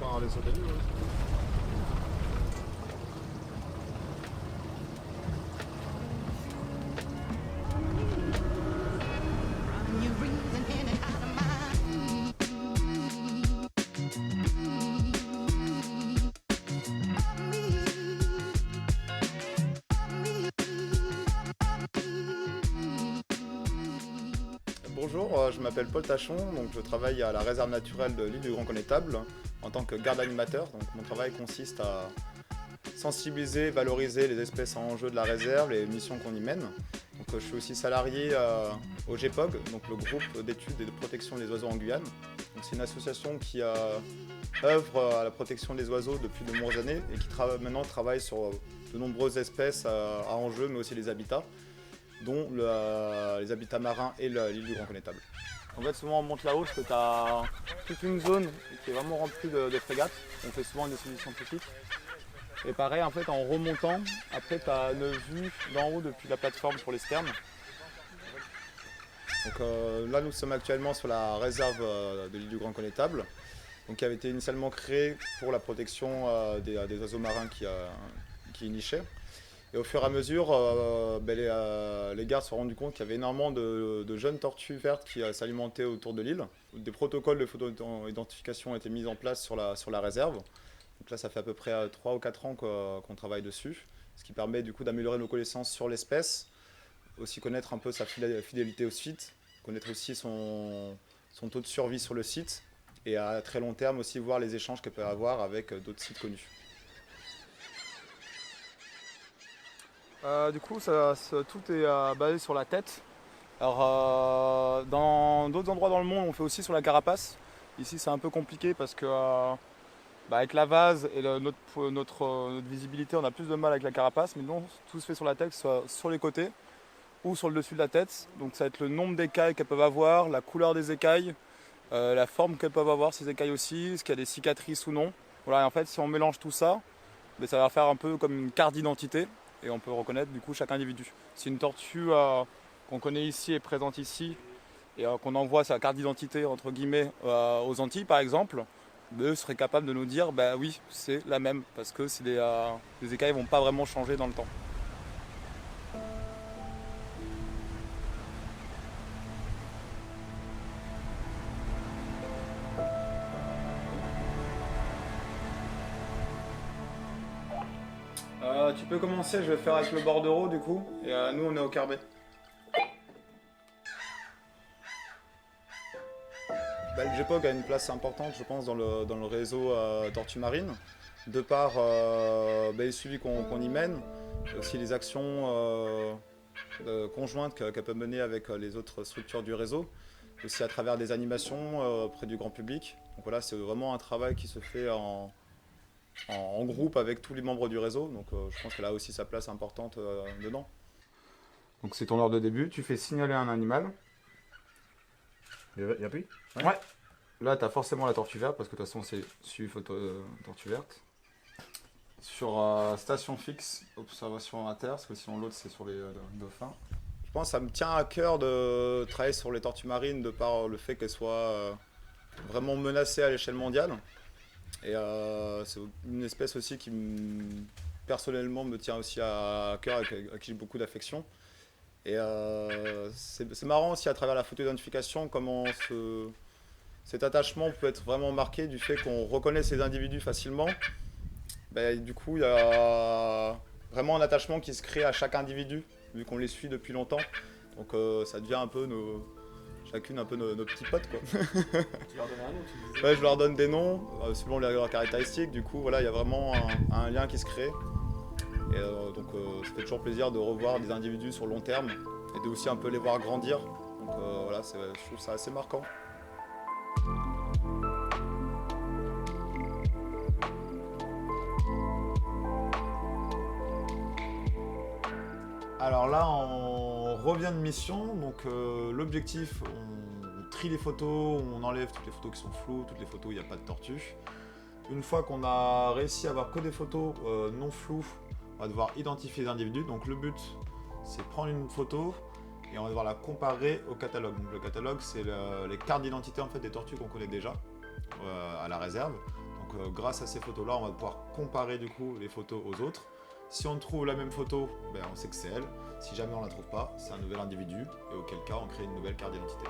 par les sauter. Bonjour, je m'appelle Paul Tachon, donc je travaille à la réserve naturelle de l'île du Grand Connétable en tant que garde animateur. Donc mon travail consiste à sensibiliser, valoriser les espèces en enjeu de la réserve, les missions qu'on y mène. Donc je suis aussi salarié au GEPOG, donc le groupe d'études et de protection des oiseaux en Guyane. C'est une association qui œuvre à la protection des oiseaux depuis de nombreuses années et qui maintenant travaille sur de nombreuses espèces à enjeu, mais aussi les habitats, dont les habitats marins et l'île du Grand Connétable. En fait, souvent on monte là-haut parce que tu as toute une zone qui est vraiment remplie de frégates. On fait souvent des suivis scientifiques. Et pareil, en fait, en remontant, après tu as une vue d'en haut depuis la plateforme pour les sternes. Donc là, nous sommes actuellement sur la réserve de l'île du Grand Connétable, donc, qui avait été initialement créée pour la protection des oiseaux marins qui y nichaient. Et au fur et à mesure, les gardes se sont rendus compte qu'il y avait énormément de jeunes tortues vertes qui s'alimentaient autour de l'île. Des protocoles de photo-identification ont été mis en place sur la réserve. Donc là, ça fait à peu près 3 ou 4 ans qu'on travaille dessus, ce qui permet du coup d'améliorer nos connaissances sur l'espèce, aussi connaître un peu sa fidélité au site, connaître aussi son taux de survie sur le site, et à très long terme aussi voir les échanges qu'elle peut avoir avec d'autres sites connus. Du coup, tout est basé sur la tête. Alors, dans d'autres endroits dans le monde, on fait aussi sur la carapace. Ici, c'est un peu compliqué parce que avec la vase et notre visibilité, on a plus de mal avec la carapace. Mais non, tout se fait sur la tête, soit sur les côtés ou sur le dessus de la tête. Donc, ça va être le nombre d'écailles qu'elles peuvent avoir, la couleur des écailles, la forme qu'elles peuvent avoir, ces écailles aussi, est-ce qu'il y a des cicatrices ou non. Voilà, et en fait, si on mélange tout ça, ça va faire un peu comme une carte d'identité. Et on peut reconnaître du coup chaque individu. Si une tortue qu'on connaît ici est présente ici et qu'on envoie sa carte d'identité entre guillemets aux Antilles par exemple, eux seraient capables de nous dire bah oui c'est la même parce que les écailles vont pas vraiment changer dans le temps. Tu peux commencer, je vais faire avec le bordereau du coup et nous on est au carbet. Le GEPOG a une place importante, je pense, dans le réseau Tortue Marine, de par les suivis qu'on y mène, et aussi les actions conjointes qu'elle peut mener avec les autres structures du réseau, aussi à travers des animations auprès du grand public. Donc voilà, c'est vraiment un travail qui se fait en groupe avec tous les membres du réseau, donc je pense qu'elle a aussi sa place importante dedans. Donc c'est ton heure de début, tu fais signaler un animal. Il appuie. Ouais. Là, tu as forcément la tortue verte, parce que de toute façon, c'est suivi photo tortue verte. Sur station fixe, observation inter, parce que sinon l'autre, c'est sur les dauphins. Je pense que ça me tient à cœur de travailler sur les tortues marines, de par le fait qu'elles soient vraiment menacées à l'échelle mondiale. Et c'est une espèce aussi qui, personnellement, me tient aussi à cœur, à qui j'ai beaucoup d'affection. Et c'est marrant aussi à travers la photo-identification comment cet attachement peut être vraiment marqué du fait qu'on reconnaît ces individus facilement. Du coup, il y a vraiment un attachement qui se crée à chaque individu, vu qu'on les suit depuis longtemps. Donc ça devient un peu chacune un peu nos petits potes, quoi. Tu leur donnes un nom, tu disais. Ouais, je leur donne des noms, selon leurs caractéristiques. Du coup, voilà, il y a vraiment un lien qui se crée. Et donc ça fait toujours plaisir de revoir des individus sur le long terme et de aussi un peu les voir grandir. Donc voilà, je trouve ça assez marquant. Alors là, on revient de mission. Donc l'objectif, on trie les photos, on enlève toutes les photos qui sont floues, toutes les photos où il n'y a pas de tortue. Une fois qu'on a réussi à avoir que des photos non floues, on va devoir identifier les individus. Donc le but, c'est prendre une photo et on va devoir la comparer au catalogue. Donc, le catalogue, c'est les cartes d'identité en fait, des tortues qu'on connaît déjà à la réserve. Donc grâce à ces photos-là, on va pouvoir comparer du coup les photos aux autres. Si on trouve la même photo, on sait que c'est elle. Si jamais on la trouve pas, c'est un nouvel individu, et auquel cas on crée une nouvelle carte d'identité.